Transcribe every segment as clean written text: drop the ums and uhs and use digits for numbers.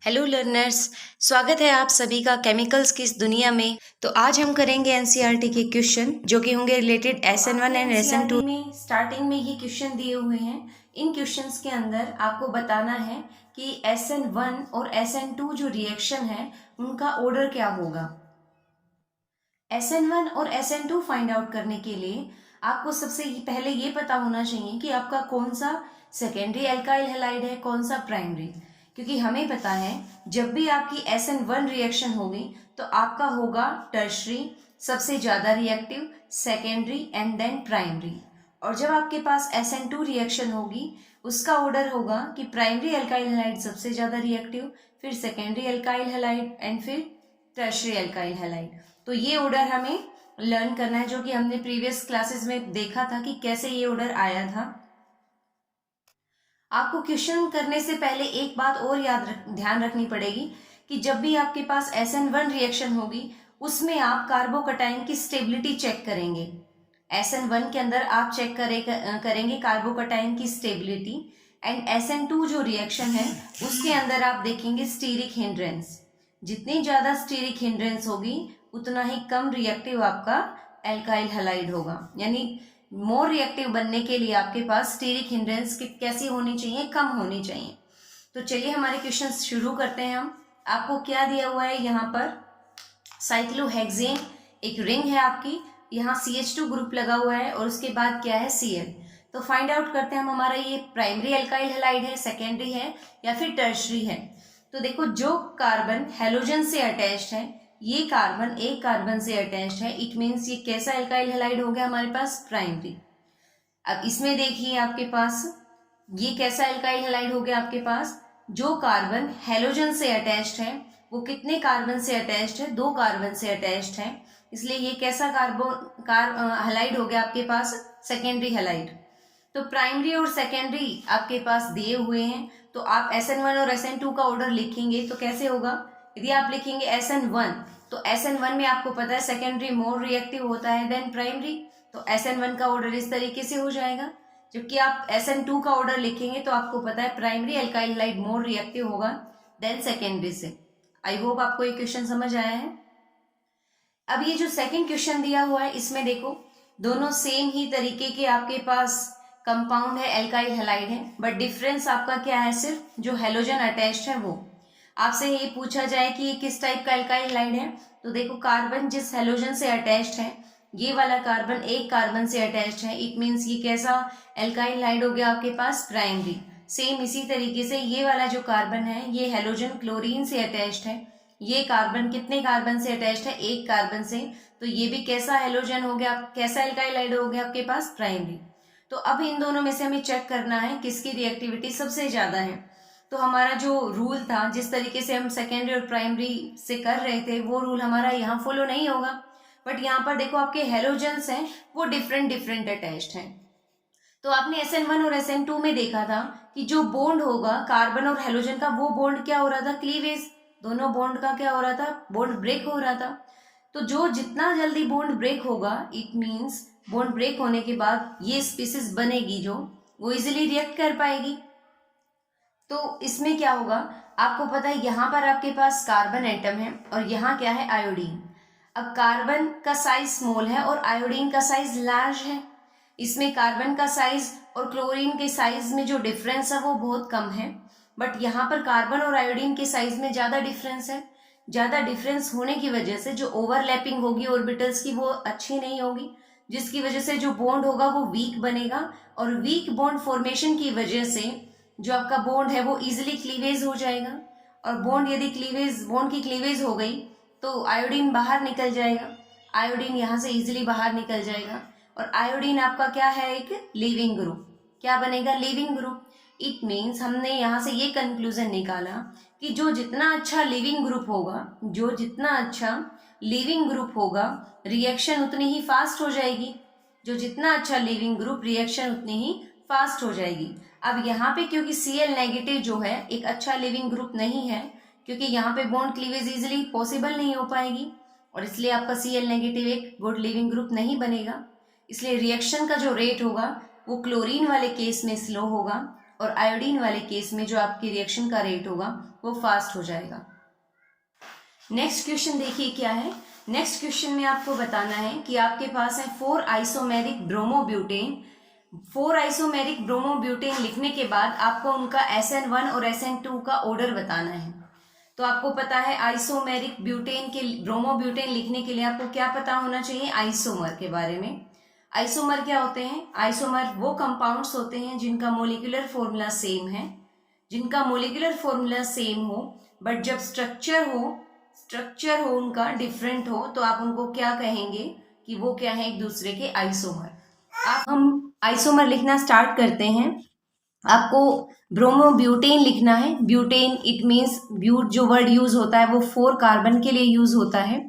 Hello learners, स्वागत है आप सभी का केमिकल्स की इस दुनिया में। तो आज हम करेंगे एनसीईआरटी के क्वेश्चन जो कि होंगे रिलेटेड SN1 एंड SN2 में। स्टार्टिंग में ये क्वेश्चन दिए हुए हैं। इन क्वेश्चंस के अंदर आपको बताना है कि SN1 और SN2 जो रिएक्शन है उनका ऑर्डर क्या होगा। SN1 और SN2 फाइंड आउट करने के लिए आपको सबसे पहले ये पता होना चाहिए कि आपका कौन सा सेकेंडरी एल्काइल हैलाइड है, कौन सा प्राइमरी। क्योंकि हमें पता है जब भी आपकी SN1 रिएक्शन होगी तो आपका होगा टर्शरी सबसे ज्यादा reactive, secondary and then primary. और जब आपके पास SN2 रिएक्शन होगी उसका ऑर्डर होगा कि प्राइमरी एल्काइल हैलाइड सबसे ज्यादा रिएक्टिव, फिर सेकेंडरी एल्काइल हैलाइड एंड फिर टर्शरी एल्काइल हैलाइड। तो ये ऑर्डर हमें लर्न करना है, जो कि हमने प्रीवियस क्लासेस में देखा था कि कैसे ये ऑर्डर आया था। आपको क्वेश्चन करने से पहले एक बात और ध्यान रखनी पड़ेगी कि जब भी आपके पास SN1 रिएक्शन होगी उसमें आप कार्बोकटाइन की स्टेबिलिटी चेक करेंगे। SN1 के अंदर आप चेक करेंगे कार्बोकटाइन की स्टेबिलिटी, एंड SN2 जो रिएक्शन है उसके अंदर आप देखेंगे स्टीरिक हिंड्रेंस। जितनी ज्यादा स्टीरिक हिंड्रेंस होगी उतना ही कम रिएक्टिव आपका एल्काइल हैलाइड होगा। यानी मोर रिएक्टिव बनने के लिए आपके पास स्टीरिक हिंड्रेंस कैसी होनी चाहिए, कम होनी चाहिए। तो चलिए हमारे क्वेश्चन शुरू करते हैं हम। आपको क्या दिया हुआ है यहाँ पर, साइक्लोहेक्सेन एक रिंग है आपकी, यहाँ CH2 ग्रुप लगा हुआ है और उसके बाद क्या है Cl। तो फाइंड आउट करते हैं हम हमारा ये प्राइमरी एल्काइल हैलाइड है, सेकेंडरी है या फिर टर्शरी है। तो देखो जो कार्बन हेलोजन से अटैच्ड है, ये कार्बन एक कार्बन से अटैच्ड है, इट मीन्स ये कैसा एल्काइल हैलाइड हो गया हमारे पास, प्राइमरी। अब इसमें देखिए आपके पास ये कैसा एल्काइल हैलाइड हो गया आपके पास, जो कार्बन हेलोजन से अटैच्ड है वो कितने कार्बन से अटैच्ड है, 2 कार्बन से अटैच्ड है, इसलिए ये कैसा हैलाइड हो गया आपके पास, सेकेंडरी हैलाइड। तो प्राइमरी और सेकेंडरी आपके पास दिए हुए हैं, तो आप SN1 और SN2 का ऑर्डर लिखेंगे तो कैसे होगा। यदि आप लिखेंगे SN1 तो SN1 में आपको पता है सेकेंडरी मोर रिएक्टिव होता है देन प्राइमरी, तो SN1 का ऑर्डर इस तरीके से हो जाएगा। जबकि आप SN2 का ऑर्डर लिखेंगे तो आपको पता है primary alkyl halide more reactive होगा देन सेकेंडरी से। आई होप आपको ये क्वेश्चन समझ आया है। अब ये जो सेकेंड क्वेश्चन दिया हुआ है इसमें देखो दोनों सेम ही तरीके के आपके पास कंपाउंड है, एल्काइल हैलाइड है, बट डिफरेंस आपका क्या है, सिर्फ जो हेलोजन अटैच्ड है वो। आपसे ये पूछा जाए कि ये किस टाइप का एल्काइल हैलाइड है, तो देखो कार्बन जिस हेलोजन से अटैच्ड है, ये वाला कार्बन एक कार्बन से अटैच्ड है, इट मीन्स ये कैसा एल्काइल हैलाइड हो गया आपके पास, प्राइमरी। सेम इसी तरीके से ये वाला जो कार्बन है ये हेलोजन क्लोरीन से अटैच्ड है, ये कार्बन कितने कार्बन से अटैच्ड है, एक कार्बन से, तो ये भी कैसा हेलोजन हो गया, कैसा एल्काइल हैलाइड हो गया आपके पास, प्राइमरी। तो अब इन दोनों में से हमें चेक करना है किसकी रिएक्टिविटी सबसे ज्यादा है। तो हमारा जो रूल था, जिस तरीके से हम सेकेंडरी और प्राइमरी से कर रहे थे, वो रूल हमारा यहाँ फॉलो नहीं होगा। बट यहाँ पर देखो आपके हेलोजन्स हैं वो डिफरेंट डिफरेंट अटैच्ड हैं। तो आपने SN1 और SN2 में देखा था कि जो बॉन्ड होगा कार्बन और हेलोजन का, वो बॉन्ड क्या हो रहा था, क्लीवेज। दोनों बॉन्ड का क्या हो रहा था, बॉन्ड ब्रेक हो रहा था। तो जो जितना जल्दी बॉन्ड ब्रेक होगा, इट मीन्स बॉन्ड ब्रेक होने के बाद ये स्पीसीज बनेगी जो वो इजिली रिएक्ट कर पाएगी। तो इसमें क्या होगा, आपको पता है यहाँ पर आपके पास कार्बन एटम है और यहाँ क्या है, आयोडीन। अब कार्बन का साइज स्मॉल है और आयोडीन का साइज लार्ज है। इसमें कार्बन का साइज और क्लोरीन के साइज में जो डिफरेंस है वो बहुत कम है, बट यहाँ पर कार्बन और आयोडीन के साइज में ज्यादा डिफरेंस है। ज्यादा डिफरेंस होने की वजह से जो ओवरलैपिंग होगी ऑर्बिटल्स की वो अच्छी नहीं होगी, जिसकी वजह से जो बॉन्ड होगा वो वीक बनेगा, और वीक बॉन्ड फॉर्मेशन की वजह से जो आपका बॉन्ड है वो इजिली क्लीवेज हो जाएगा। और बॉन्ड यदि बॉन्ड की क्लीवेज हो गई तो आयोडीन बाहर निकल जाएगा, आयोडीन यहाँ से इजिली बाहर निकल जाएगा। और आयोडीन आपका क्या है, एक लीविंग ग्रुप, क्या बनेगा, लीविंग ग्रुप। इट मीन्स हमने यहाँ से ये कंक्लूजन निकाला कि जो जितना अच्छा लिविंग ग्रुप होगा, जो जितना अच्छा लिविंग ग्रुप होगा, रिएक्शन उतनी ही फास्ट हो जाएगी। जो जितना अच्छा लिविंग ग्रुप, रिएक्शन उतनी ही फास्ट हो जाएगी। अब यहाँ पे क्योंकि Cl नेगेटिव जो है एक अच्छा लिविंग ग्रुप नहीं है, क्योंकि यहाँ पे बॉन्ड क्लीवेज इजिली पॉसिबल नहीं हो पाएगी, और इसलिए आपका Cl नेगेटिव एक गुड लिविंग ग्रुप नहीं बनेगा। इसलिए रिएक्शन का जो रेट होगा वो क्लोरीन वाले केस में स्लो होगा, और आयोडीन वाले केस में जो आपकी रिएक्शन का रेट होगा वो फास्ट हो जाएगा। नेक्स्ट क्वेश्चन देखिए क्या है। नेक्स्ट क्वेश्चन में आपको बताना है कि आपके पास है 4 आइसोमेरिक ब्रोमोब्यूटेन। 4 आइसोमेरिक ब्रोमोब्यूटेन लिखने के बाद आपको उनका SN1 और SN2 का ऑर्डर बताना है। तो आपको पता है आइसोमेरिक ब्यूटेन के ब्रोमोब्यूटेन लिखने के लिए आपको क्या पता होना चाहिए, आइसोमर के बारे में। आइसोमर क्या होते हैं? आइसोमर वो कंपाउंड्स होते हैं जिनका मोलिकुलर फॉर्मूला सेम है, जिनका मोलिकुलर फॉर्मूला सेम हो बट जब स्ट्रक्चर हो उनका डिफरेंट हो तो आप उनको क्या कहेंगे कि वो क्या है, एक दूसरे के आइसोमर। आप हम आइसोमर लिखना स्टार्ट करते हैं। आपको ब्रोमोब्यूटेन लिखना है। ब्यूटेन इट मीन्स ब्यूट जो वर्ड यूज होता है वो 4 कार्बन के लिए यूज होता है।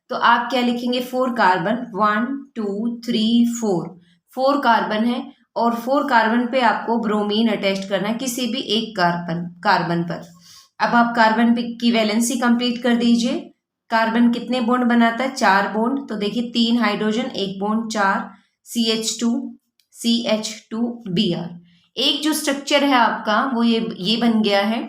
तो आप क्या लिखेंगे, 4 कार्बन, 1 2 3 4, 4 कार्बन है और 4 कार्बन पे आपको ब्रोमीन अटैच करना है किसी भी एक कार्बन पर। अब आप कार्बन की वैलेंसी कंप्लीट कर दीजिए। कार्बन कितने बॉन्ड बनाता है, 4 बॉन्ड। तो देखिए 3 हाइड्रोजन 1 बॉन्ड 4, CH2Br। एक जो स्ट्रक्चर है आपका वो ये बन गया है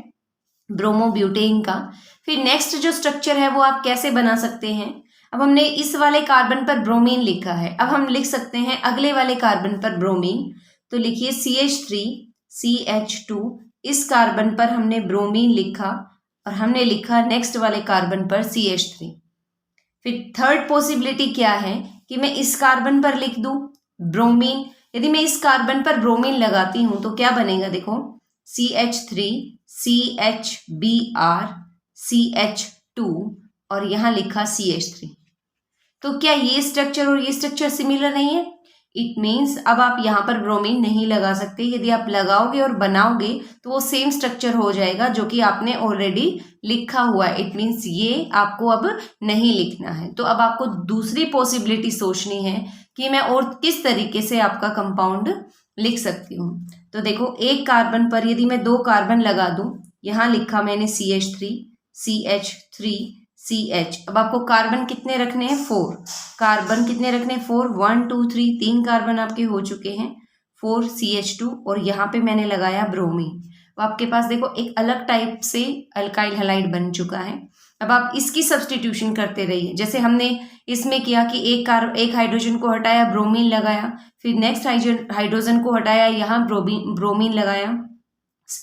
ब्रोमोब्यूटेन का। फिर नेक्स्ट जो स्ट्रक्चर है वो आप कैसे बना सकते हैं। अब हमने इस वाले कार्बन पर ब्रोमीन लिखा है, अब हम लिख सकते हैं अगले वाले कार्बन पर ब्रोमीन। तो लिखिए CH3CH2, इस कार्बन पर हमने ब्रोमीन लिखा और हमने लिखा नेक्स्ट वाले कार्बन पर CH3। फिर थर्ड पॉसिबिलिटी क्या है कि मैं इस कार्बन पर लिख दूं ब्रोमीन। यदि मैं इस कार्बन पर ब्रोमीन लगाती हूं तो क्या बनेगा, देखो CH3CHBr CH2 और यहां लिखा CH3। तो क्या ये स्ट्रक्चर और ये स्ट्रक्चर सिमिलर नहीं है? इट मीन्स अब आप यहाँ पर ब्रोमीन नहीं लगा सकते। यदि आप लगाओगे और बनाओगे तो वो सेम स्ट्रक्चर हो जाएगा जो कि आपने ऑलरेडी लिखा हुआ है। इट मीन्स ये आपको अब नहीं लिखना है। तो अब आपको दूसरी पॉसिबिलिटी सोचनी है कि मैं और किस तरीके से आपका कंपाउंड लिख सकती हूँ। तो देखो एक कार्बन पर यदि मैं 2 कार्बन लगा दूं, यहाँ लिखा मैंने CH3 CH3 CH। अब आपको कार्बन कितने रखने हैं, 4 कार्बन कितने रखने हैं, 4, 1 2 3, 3 कार्बन आपके हो चुके हैं, 4 CH2 और यहाँ पे मैंने लगाया ब्रोमीन। तो आपके पास देखो एक अलग टाइप से अल्काइल हैलाइड बन चुका है। अब आप इसकी सब्स्टिट्यूशन करते रहिए, जैसे हमने इसमें किया कि एक हाइड्रोजन को हटाया ब्रोमीन लगाया, फिर नेक्स्ट हाइड्रोजन को हटाया यहाँ ब्रोमीन लगाया।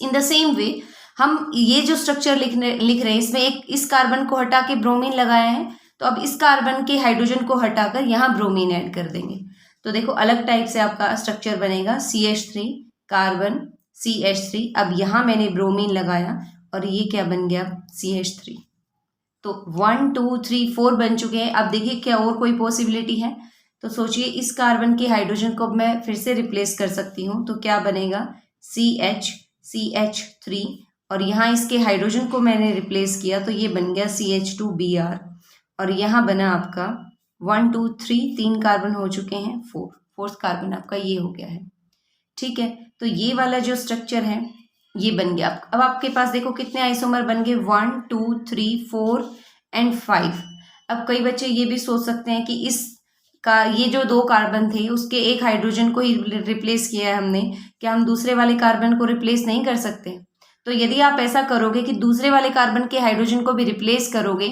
इन द सेम वे हम ये जो स्ट्रक्चर लिख रहे हैं इसमें एक इस कार्बन को हटा के ब्रोमीन लगाया है, तो अब इस कार्बन के हाइड्रोजन को हटाकर यहाँ ब्रोमीन ऐड कर देंगे। तो देखो अलग टाइप से आपका स्ट्रक्चर बनेगा, CH3 कार्बन CH3। अब यहाँ मैंने ब्रोमीन लगाया और ये क्या बन गया, CH3। तो 1 2 3 4 बन चुके हैं। अब देखिए क्या और कोई पॉसिबिलिटी है, तो सोचिए इस कार्बन के हाइड्रोजन को मैं फिर से रिप्लेस कर सकती हूँ। तो क्या बनेगा, CH3 और यहाँ इसके हाइड्रोजन को मैंने रिप्लेस किया तो ये बन गया CH2Br और यहाँ बना आपका 1 2 3, 3 कार्बन हो चुके हैं, 4th कार्बन आपका ये हो गया है। ठीक है, तो ये वाला जो स्ट्रक्चर है ये बन गया। अब आपके पास देखो कितने आइसोमर बन गए, 1 2 3 4 एंड 5। अब कई बच्चे ये भी सोच सकते हैं कि इस का ये जो 2 कार्बन थे उसके एक हाइड्रोजन को ही रिप्लेस किया है हमने, क्या हम दूसरे वाले कार्बन को रिप्लेस नहीं कर सकते? तो यदि आप ऐसा करोगे कि दूसरे वाले कार्बन के हाइड्रोजन को भी रिप्लेस करोगे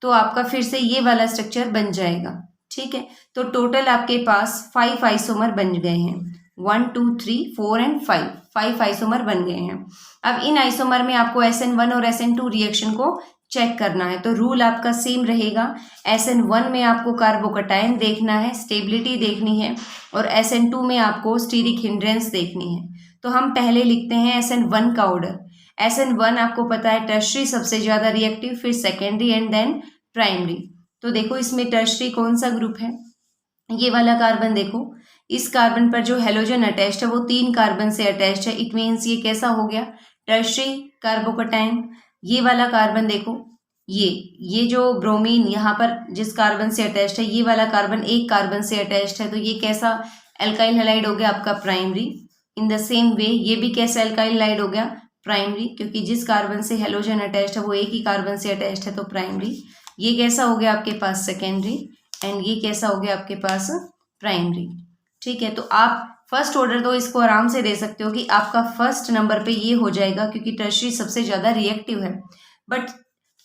तो आपका फिर से ये वाला स्ट्रक्चर बन जाएगा। ठीक है, तो टोटल आपके पास 5 आइसोमर बन गए हैं, 1 2 3 4 एंड 5 आइसोमर बन गए हैं। अब इन आइसोमर में आपको SN1 और SN2 रिएक्शन को चेक करना है। तो रूल आपका सेम रहेगा। SN1 में आपको कार्बोकटायन देखना है, स्टेबिलिटी देखनी है, और SN2 में आपको स्टीरिक हिंड्रेंस देखनी है। तो हम पहले लिखते हैं SN1 का ऑर्डर। SN1 आपको पता है टर्शरी सबसे ज्यादा रिएक्टिव, फिर सेकेंडरी एंड देन प्राइमरी। तो देखो इसमें टर्शरी कौन सा ग्रुप है, ये वाला कार्बन देखो, इस कार्बन पर जो हेलोजन अटैच्ड है वो 3 कार्बन से अटैच्ड है। इट मीन्स ये कैसा हो गया, टर्शरी कार्बोकटायन। ये वाला कार्बन देखो, ये जो ब्रोमीन यहाँ पर जिस कार्बन से अटैच्ड है, ये वाला कार्बन एक कार्बन से अटैच्ड है, तो ये कैसा एल्काइल हैलाइड हो गया आपका, primary. In the same way ये भी कैसा एल्काइल हैलाइड हो गया, प्राइमरी, क्योंकि जिस कार्बन से हेलोजन अटैच्ड है वो एक ही कार्बन से अटैच्ड है, तो प्राइमरी। ये कैसा हो गया आपके पास, सेकेंडरी, एंड ये कैसा हो गया आपके पास, प्राइमरी। ठीक है, तो आप फर्स्ट ऑर्डर तो इसको आराम से दे सकते हो कि आपका फर्स्ट नंबर पे ये हो जाएगा, क्योंकि टर्शरी सबसे ज़्यादा रिएक्टिव है। बट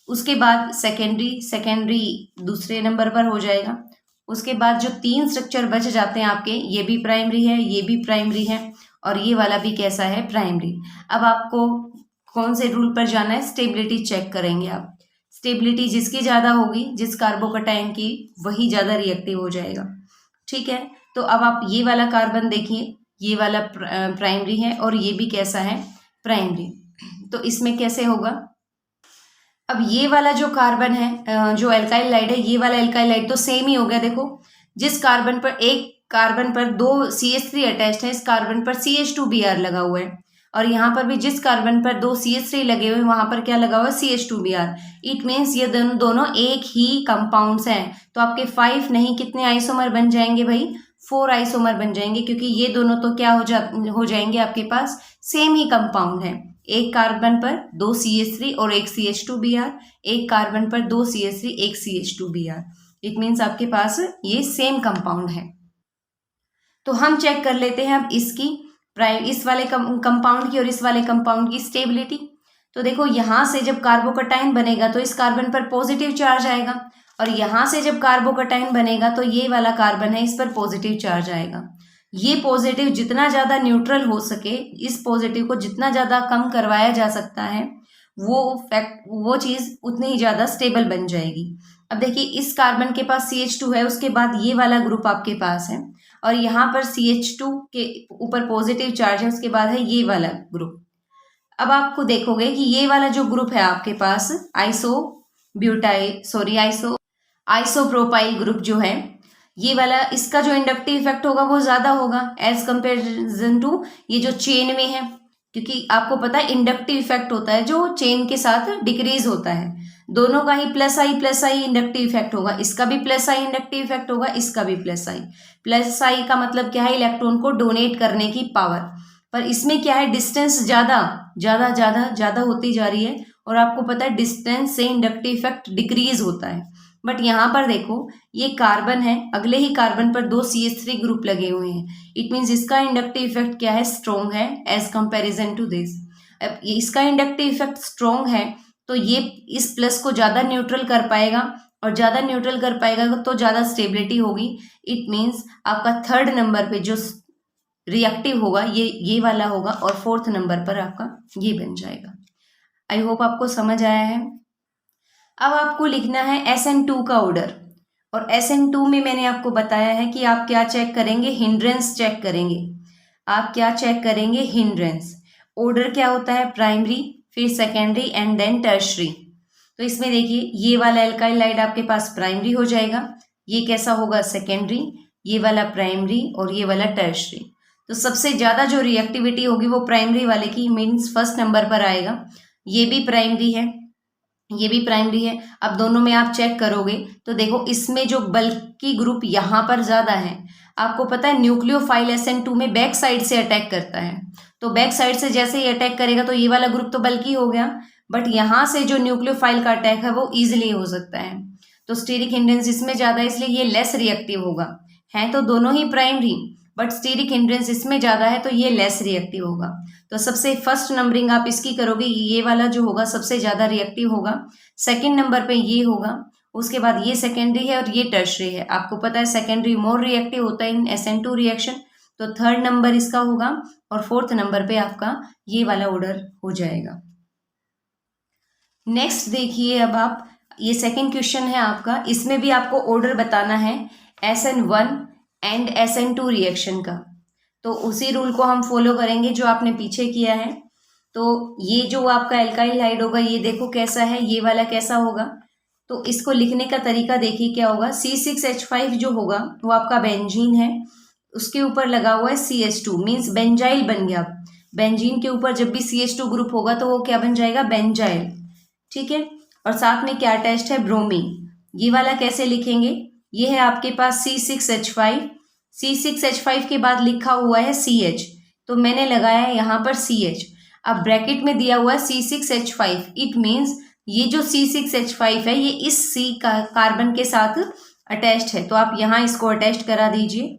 उसके बाद सेकेंडरी दूसरे नंबर पर हो जाएगा। उसके बाद जो 3 स्ट्रक्चर बच जाते हैं आपके, ये भी प्राइमरी है, ये भी प्राइमरी है, और ये वाला भी कैसा है, प्राइमरी। अब आपको कौन से रूल पर जाना है, स्टेबिलिटी चेक करेंगे आप। स्टेबिलिटी जिसकी ज़्यादा होगी, जिस कार्बोकटायन की, वही ज़्यादा रिएक्टिव हो जाएगा। ठीक है, तो अब आप ये वाला कार्बन देखिए, ये वाला प्राइमरी है और ये भी कैसा है, प्राइमरी। तो इसमें कैसे होगा, अब ये वाला जो कार्बन है, जो एल्काइल लाइड है, ये वाला एल्काइल लाइड तो सेम ही हो गया। देखो, जिस कार्बन पर, एक कार्बन पर 2 CH3 अटैच्ड है, इस कार्बन पर CH2Br लगा हुआ है, और यहाँ पर भी जिस कार्बन पर 2 CH3 लगे हुए हैं, वहां पर क्या लगा हुआ है, CH2Br। इट मीन्स ये दोनों एक ही कंपाउंड्स हैं। तो आपके 5 नहीं, कितने आइसोमर बन जाएंगे भाई, 4 आइसोमर बन जाएंगे, क्योंकि ये दोनों तो क्या हो जाएंगे, आपके पास सेम ही कंपाउंड है। एक कार्बन पर 2 CH3 और एक CH2Br, एक कार्बन पर 2 CH3 एक CH2Br। इट मीन्स आपके पास ये सेम कंपाउंड है। तो हम चेक कर लेते हैं अब इसकी इस वाले कंपाउंड की और इस वाले कंपाउंड की स्टेबिलिटी। तो देखो, यहाँ से जब कार्बोकटायन बनेगा तो इस कार्बन पर पॉजिटिव चार्ज आएगा, और यहाँ से जब कार्बोकटायन बनेगा तो ये वाला कार्बन है, इस पर पॉजिटिव चार्ज आएगा। ये पॉजिटिव जितना ज़्यादा न्यूट्रल हो सके, इस पॉजिटिव को जितना ज़्यादा कम करवाया जा सकता है, वो चीज़ उतनी ही ज़्यादा स्टेबल बन जाएगी। अब देखिए, इस कार्बन के पास CH2 है, उसके बाद ये वाला ग्रुप आपके पास है, और यहाँ पर CH2 के ऊपर पॉजिटिव चार्ज है, उसके बाद है ये वाला ग्रुप। अब आपको देखोगे कि ये वाला जो ग्रुप है आपके पास, आइसोप्रोपाइल ग्रुप जो है, ये वाला, इसका जो इंडक्टिव इफेक्ट होगा वो ज़्यादा होगा एज कंपेरिजन टू ये जो चेन में है, क्योंकि आपको पता है इंडक्टिव इफेक्ट होता है जो चेन के साथ डिक्रीज होता है। दोनों का ही प्लस आई इंडक्टिव इफेक्ट होगा, इसका भी प्लस आई इंडक्टिव इफेक्ट होगा, इसका भी प्लस आई का मतलब क्या है, इलेक्ट्रॉन को डोनेट करने की पावर। पर इसमें क्या है, डिस्टेंस ज़्यादा होती जा रही है, और आपको पता है डिस्टेंस से इंडक्टिव इफेक्ट डिक्रीज होता है। बट यहाँ पर देखो, ये कार्बन है, अगले ही कार्बन पर 2 CH3 ग्रुप लगे हुए हैं। इट मीन्स इसका इंडक्टिव इफेक्ट क्या है, स्ट्रॉन्ग है एज कंपेरिजन टू दिस। अब इसका इंडक्टिव इफेक्ट स्ट्रॉन्ग है, तो ये इस प्लस को ज़्यादा न्यूट्रल कर पाएगा, और ज़्यादा न्यूट्रल कर पाएगा तो ज़्यादा स्टेबिलिटी होगी। इट मीन्स आपका 3rd नंबर पे जो रिएक्टिव होगा ये वाला होगा, और 4th नंबर पर आपका ये बन जाएगा। आई होप आपको समझ आया है। अब आपको लिखना है SN2 का ऑर्डर, और SN2 में मैंने आपको बताया है कि आप क्या चेक करेंगे, हिंड्रेंस चेक करेंगे। आप क्या चेक करेंगे, हिंड्रेंस। ऑर्डर क्या होता है, प्राइमरी, फिर सेकेंडरी एंड देन टर्शरी। तो इसमें देखिए, ये वाला एल्काइल लाइड आपके पास प्राइमरी हो जाएगा, ये कैसा होगा, सेकेंडरी, ये वाला प्राइमरी, और ये वाला टर्शरी। तो सबसे ज़्यादा जो रिएक्टिविटी होगी वो प्राइमरी वाले की, मीन्स फर्स्ट नंबर पर आएगा। ये भी प्राइमरी है, ये भी प्राइमरी है। अब दोनों में आप चेक करोगे तो देखो, इसमें जो बल्की ग्रुप यहाँ पर ज़्यादा है, आपको पता है न्यूक्लियोफाइल SN2 में बैक साइड से अटैक करता है। तो बैक साइड से जैसे ही अटैक करेगा तो ये वाला ग्रुप तो बल्की हो गया, बट यहाँ से जो न्यूक्लियोफाइल का अटैक है वो ईजिली हो सकता है। तो स्टीरिक हिंड्रेंस इसमें ज़्यादा है, इसलिए ये लेस रिएक्टिव होगा। है तो दोनों ही प्राइमरी, बट स्टीरिक हिंड्रेंस इसमें ज़्यादा है तो ये लेस रिएक्टिव होगा। तो सबसे फर्स्ट नंबरिंग आप इसकी करोगे, ये वाला जो होगा सबसे ज़्यादा रिएक्टिव होगा, सेकंड नंबर पे ये होगा, उसके बाद ये सेकेंडरी है और ये टर्शरी है। आपको पता है सेकेंडरी मोर रिएक्टिव होता है इन SN2 रिएक्शन, तो 3rd नंबर इसका होगा, और 4th नंबर पे आपका ये वाला ऑर्डर हो जाएगा। नेक्स्ट देखिए, अब आप ये सेकेंड क्वेश्चन है आपका, इसमें भी आपको ऑर्डर बताना है SN1 एंड SN2 रिएक्शन का। तो उसी रूल को हम फॉलो करेंगे जो आपने पीछे किया है। तो ये जो आपका एल्काइल हाइड होगा, ये देखो कैसा है, ये वाला कैसा होगा। तो इसको लिखने का तरीका देखिए क्या होगा, C6H5 जो होगा वो आपका बेंजीन है, उसके ऊपर लगा हुआ है CH2, मीन्स बेंजाइल बन गया। बेंजीन के ऊपर जब भी CH2 ग्रुप होगा तो वो क्या बन जाएगा, बेंजाइल। ठीक है, और साथ में क्या अटैच्ड है, ब्रोमीन। ये वाला कैसे लिखेंगे, ये है आपके पास C6H5, C6H5 के बाद लिखा हुआ है CH, तो मैंने लगाया है यहाँ पर CH। अब ब्रैकेट में दिया हुआ है C6H5, इट मीन्स ये जो C6H5 है ये इस C का कार्बन के साथ अटैच्ड है, तो आप यहाँ इसको अटैच्ड करा दीजिए।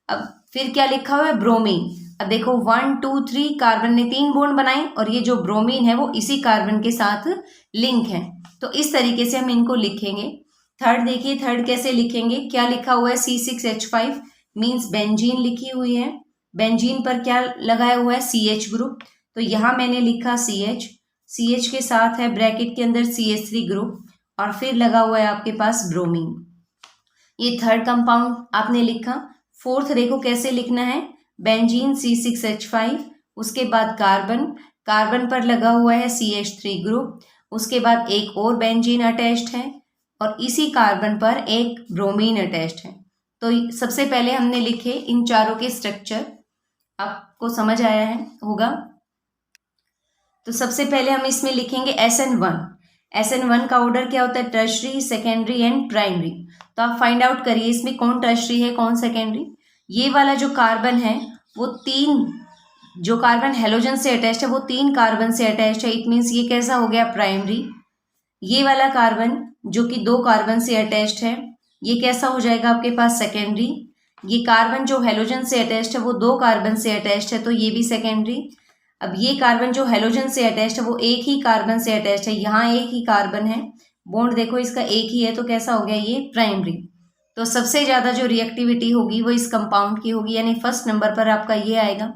अब फिर क्या लिखा हुआ है, ब्रोमीन। अब देखो 1 2 3 कार्बन ने 3 बॉन्ड बनाए और ये जो ब्रोमीन है वो इसी कार्बन के साथ लिंक है। तो इस तरीके से हम इनको लिखेंगे। थर्ड देखिए, थर्ड कैसे लिखेंगे, क्या लिखा हुआ है, C6H5 मीन्स बेंजीन लिखी हुई है। बेंजीन पर क्या लगाया हुआ है, CH ग्रुप। तो यहाँ मैंने लिखा CH के साथ है ब्रैकेट के अंदर CH3 ग्रुप और फिर लगा हुआ है आपके पास ब्रोमीन। ये थर्ड कंपाउंड आपने लिखा। फोर्थ देखो कैसे लिखना है, बेंजीन C6H5, उसके बाद कार्बन, कार्बन पर लगा हुआ है CH3 ग्रुप, उसके बाद एक और बेंजीन अटैच्ड है और इसी कार्बन पर एक ब्रोमीन अटैच्ड है। तो सबसे पहले हमने लिखे इन चारों के स्ट्रक्चर, आपको समझ आया है होगा। तो सबसे पहले हम इसमें लिखेंगे SN1। SN1 का ऑर्डर क्या होता है, टर्शरी, सेकेंडरी एंड प्राइमरी। तो आप फाइंड आउट करिए इसमें कौन टर्शरी है कौन सेकेंडरी। ये वाला जो कार्बन है वो 3, जो कार्बन हेलोजन से अटैच्ड है वो 3 कार्बन से अटैच्ड है, इट मीन्स ये कैसा हो गया, प्राइमरी। ये वाला कार्बन जो कि 2 कार्बन से अटैच्ड है ये कैसा हो जाएगा आपके पास, सेकेंडरी। ये कार्बन जो हेलोजन से अटैच्ड है वो 2 कार्बन से अटैच्ड है तो ये भी सेकेंडरी। अब ये कार्बन जो हेलोजन से अटैच्ड है वो एक ही कार्बन से अटैच्ड है, यहाँ एक ही कार्बन है, बॉन्ड देखो इसका एक ही है तो कैसा हो गया, ये प्राइमरी। तो सबसे ज़्यादा जो रिएक्टिविटी होगी वो इस कंपाउंड की होगी, यानी फर्स्ट नंबर पर आपका ये आएगा।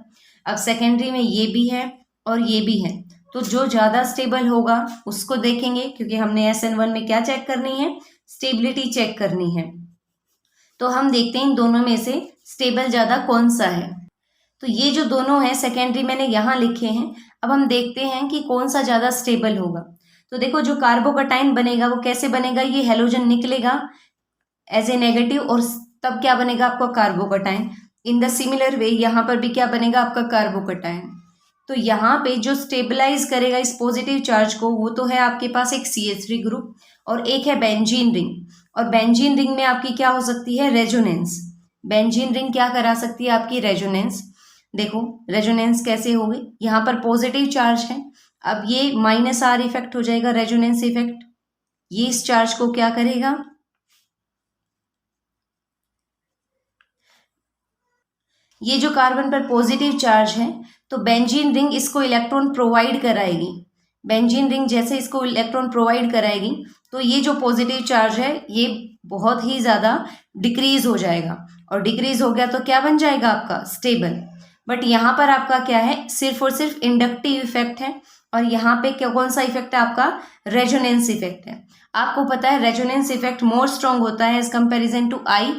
अब सेकेंडरी में ये भी है और ये भी है, तो जो ज़्यादा स्टेबल होगा उसको देखेंगे, क्योंकि हमने SN1 में क्या चेक करनी है, स्टेबिलिटी चेक करनी है। तो हम देखते हैं इन दोनों में से स्टेबल ज़्यादा कौन सा है। तो ये जो दोनों हैं सेकेंडरी मैंने यहाँ लिखे हैं। अब हम देखते हैं कि कौन सा ज़्यादा स्टेबल होगा। तो देखो जो कार्बोकटाइन बनेगा वो कैसे बनेगा, ये हेलोजन निकलेगा एज ए नेगेटिव और तब क्या बनेगा आपका कार्बोकटाइन। इन द सिमिलर वे यहाँ पर भी क्या बनेगा आपका कार्बोकटाइन। तो यहाँ पे जो स्टेबलाइज करेगा इस पॉजिटिव चार्ज को वो तो है आपके पास एक CH3 ग्रुप और एक है बेंजीन रिंग। और बेंजीन रिंग में आपकी क्या हो सकती है, रेजोनेंस। बेंजीन रिंग क्या करा सकती है आपकी, रेजोनेंस। देखो रेजोनेंस कैसे होगी, यहाँ पर पॉजिटिव चार्ज है, अब ये -R इफेक्ट हो जाएगा, रेजोनेंस इफेक्ट। ये इस चार्ज को क्या करेगा, ये जो कार्बन पर पॉजिटिव चार्ज है तो बेंजीन रिंग इसको इलेक्ट्रॉन प्रोवाइड कराएगी। बेंजीन रिंग जैसे इसको इलेक्ट्रॉन प्रोवाइड कराएगी तो ये जो पॉजिटिव चार्ज है ये बहुत ही ज़्यादा डिक्रीज हो जाएगा, और डिक्रीज हो गया तो क्या बन जाएगा आपका, स्टेबल। बट यहाँ पर आपका क्या है, सिर्फ और सिर्फ इंडक्टिव इफेक्ट है, और यहाँ पे क्या कौन सा इफेक्ट है आपका, रेजोनेंस इफेक्ट है। आपको पता है रेजोनेंस इफेक्ट मोर स्ट्रॉन्ग होता है एज कंपेरिजन टू आई।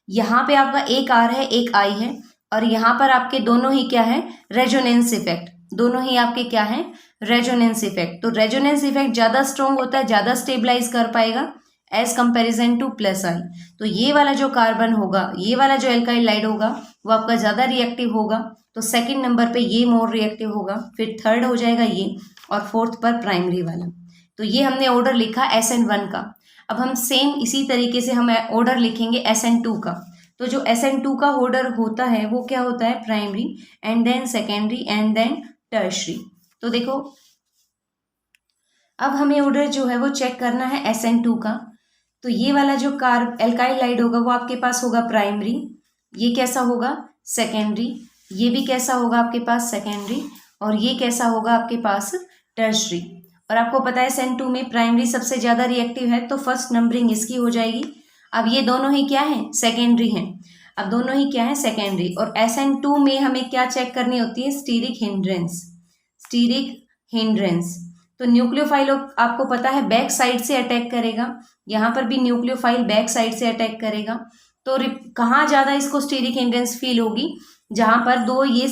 यहाँ पे आपका एक R है एक I है, और यहाँ पर आपके दोनों ही क्या है, रेजोनेंस इफेक्ट, दोनों ही आपके क्या है, रेजोनेंस इफेक्ट। तो रेजोनेंस इफेक्ट ज़्यादा स्ट्रॉन्ग होता है, ज़्यादा स्टेबलाइज कर पाएगा एज कंपेरिजन टू +I। तो ये वाला जो कार्बन होगा, ये वाला जो एल्काइल हाइड होगा वो आपका ज़्यादा रिएक्टिव होगा, तो सेकंड नंबर पे ये मोर रिएक्टिव होगा, फिर थर्ड हो जाएगा ये, और फोर्थ पर प्राइमरी वाला। तो ये हमने ऑर्डर लिखा SN1 का। अब हम सेम इसी तरीके से हम ऑर्डर लिखेंगे SN2 का। तो जो SN2 का ऑर्डर होता है वो क्या होता है, primary and then secondary and then tertiary. तो देखो अब हमें ऑर्डर जो है वो चेक करना है SN2 का। तो ये वाला जो एल्काइल हाइड होगा वो आपके पास होगा प्राइमरी, ये कैसा होगा, सेकेंडरी, ये भी कैसा होगा आपके पास, सेकेंडरी, और ये कैसा होगा आपके पास, टर्शरी। और आपको पता है SN2 में प्राइमरी सबसे ज़्यादा रिएक्टिव है तो फर्स्ट नंबरिंग इसकी हो जाएगी। अब ये दोनों ही क्या है, सेकेंडरी हैं। अब दोनों ही क्या है, सेकेंडरी। और SN2 में हमें क्या चेक करनी होती है, स्टीरिक हिंड्रेंस। स्टीरिक हिंड्रेंस तो न्यूक्लियोफाइल आपको पता है बैक साइड से अटैक करेगा, यहाँ पर भी न्यूक्लियोफाइल बैक साइड से अटैक करेगा। तो कहाँ ज़्यादा इसको स्टीरिक हिंड्रेंस फील होगी, जहाँ पर दो ये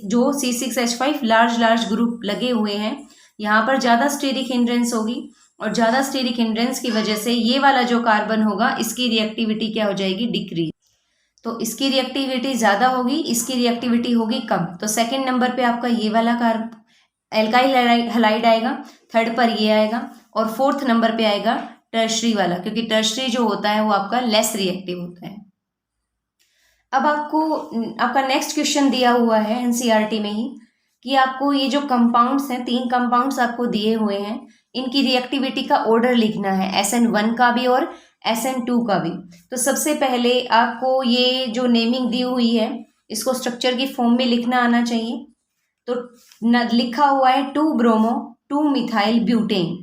जो C6H5 लार्ज ग्रुप लगे हुए हैं, यहाँ पर ज़्यादा स्टीरिक हिंड्रेंस होगी, और ज़्यादा स्टीरिक हिंड्रेंस की वजह से ये वाला जो कार्बन होगा इसकी रिएक्टिविटी क्या हो जाएगी, डिक्रीज। तो इसकी रिएक्टिविटी ज़्यादा होगी, इसकी रिएक्टिविटी होगी कम। तो सेकंड नंबर पे आपका ये वाला एल्काइल हैलाइड आएगा, थर्ड पर ये आएगा, और फोर्थ नंबर पे आएगा टर्शरी वाला, क्योंकि टर्शरी जो होता है वो आपका लेस रिएक्टिव होता है। अब आपका नेक्स्ट क्वेश्चन दिया हुआ है NCERT में ही कि आपको ये जो कंपाउंड्स हैं, 3 कंपाउंड्स आपको दिए हुए हैं, इनकी रिएक्टिविटी का ऑर्डर लिखना है, SN1 का भी और SN2 का भी। तो सबसे पहले आपको ये जो नेमिंग दी हुई है इसको स्ट्रक्चर की फॉर्म में लिखना आना चाहिए। तो लिखा हुआ है 2 ब्रोमो 2 मिथाइल ब्यूटेन।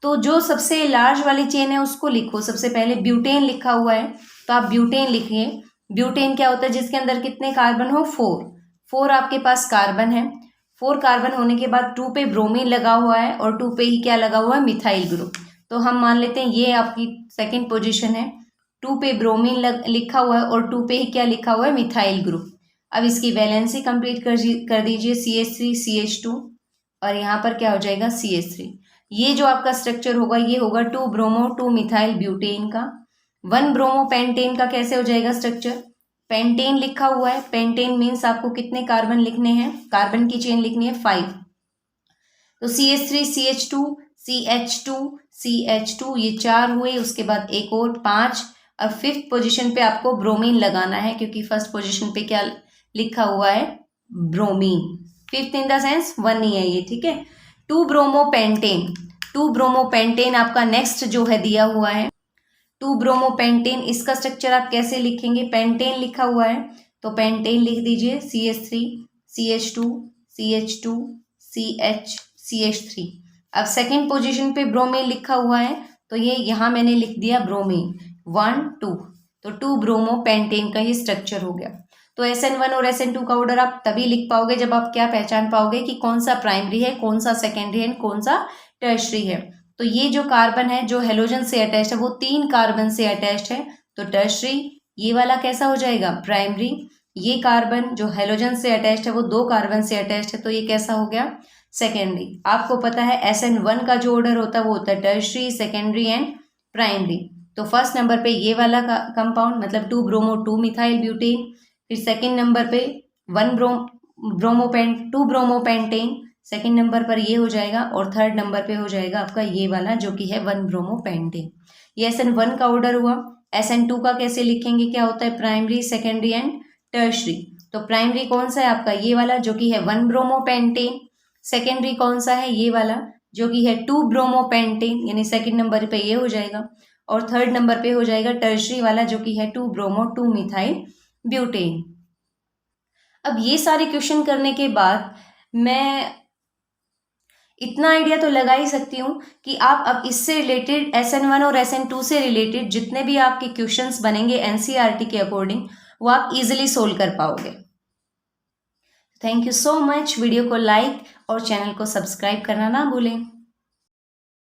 तो जो सबसे लार्ज वाली चेन है उसको लिखो। सबसे पहले ब्यूटेन लिखा हुआ है तो आप ब्यूटेन लिखिए। ब्यूटेन क्या होता है? जिसके अंदर कितने कार्बन हो? 4 आपके पास कार्बन है। 4 कार्बन होने के बाद 2 पे ब्रोमीन लगा हुआ है और 2 पे ही क्या लगा हुआ है? Methyl group. तो हम मान लेते हैं ये आपकी सेकेंड पोजिशन है। 2 पे ब्रोमीन लिखा हुआ है और 2 पे ही क्या लिखा हुआ है? Methyl group. अब इसकी वैलेंसी कंप्लीट कर दीजिए, CH3 CH2 और यहाँ पर क्या हो जाएगा? CH3। ये जो आपका स्ट्रक्चर होगा ये होगा 2 ब्रोमो 2 मिथाइल ब्यूटेन का। 1 ब्रोमो पेंटेन का कैसे हो जाएगा स्ट्रक्चर? पेंटेन लिखा हुआ है। पेंटेन मीन्स आपको कितने कार्बन लिखने हैं? कार्बन की चेन लिखनी है 5। तो CH3 CH2 CH2 CH2 ये 4 हुए। उसके बाद एक और 5 और 5th पोजीशन पे आपको ब्रोमीन लगाना है क्योंकि फर्स्ट पोजीशन पे क्या लिखा हुआ है? Bromine. 5th in the sense 1 ही है ये, ठीक है। 2 ब्रोमो पेंटेन। 2 ब्रोमो पेंटेन आपका नेक्स्ट जो है दिया हुआ है 2 ब्रोमो पेंटेन। इसका स्ट्रक्चर आप कैसे लिखेंगे? पेंटेन लिखा हुआ है तो पेंटेन लिख दीजिए CH3 CH2 CH2 CH3। अब सेकेंड पोजीशन पे ब्रोमीन लिखा हुआ है तो ये यहाँ मैंने लिख दिया ब्रोमीन 1 2। तो 2 ब्रोमो पेंटेन का ये स्ट्रक्चर हो गया। तो SN1 और SN2 का ऑर्डर आप तभी लिख पाओगे जब आप क्या पहचान पाओगे कि कौन सा प्राइमरी है, कौन सा सेकेंडरी है, कौन सा टर्शरी है। तो ये जो कार्बन है जो हेलोजन से अटैच्ड है वो 3 कार्बन से अटैच्ड है तो टर्शरी। ये वाला कैसा हो जाएगा? प्राइमरी। ये कार्बन जो हेलोजन से अटैच्ड है वो 2 कार्बन से अटैच्ड है तो ये कैसा हो गया? सेकेंडरी। आपको पता है SN1 का जो ऑर्डर होता है वो होता है टर्शरी, सेकेंडरी एंड प्राइमरी। तो फर्स्ट नंबर पे ये वाला कंपाउंड मतलब 2 ब्रोमो 2 मिथाइल ब्यूटेन। फिर सेकेंड नंबर पे 2 ब्रोमो पेंटेन। सेकेंड नंबर पर ये हो जाएगा और थर्ड नंबर पे हो जाएगा आपका ये वाला जो कि है 1 ब्रोमो पेंटेन। ये SN1 का ऑर्डर हुआ। SN2 का कैसे लिखेंगे? क्या होता है? Primary, secondary and tertiary. तो प्राइमरी कौन सा है आपका? ये वाला जो कि है 1 ब्रोमो पेंटेन। सेकेंडरी कौन सा है? ये वाला जो कि है 2 ब्रोमो पेंटेन, यानी सेकेंड नंबर पे ये हो जाएगा। और थर्ड नंबर पे हो जाएगा टर्शरी वाला जो कि है 2 ब्रोमो 2 मिथाइल ब्यूटेन। अब ये सारे क्वेश्चन करने के बाद मैं इतना आइडिया तो लगा ही सकती हूँ कि आप अब इससे रिलेटेड SN1 और SN2 से रिलेटेड जितने भी आपके क्वेश्चंस बनेंगे NCERT के अकॉर्डिंग वो आप इजीली सोल्व कर पाओगे। Thank you so much. Video को लाइक और चैनल को सब्सक्राइब करना ना भूलें।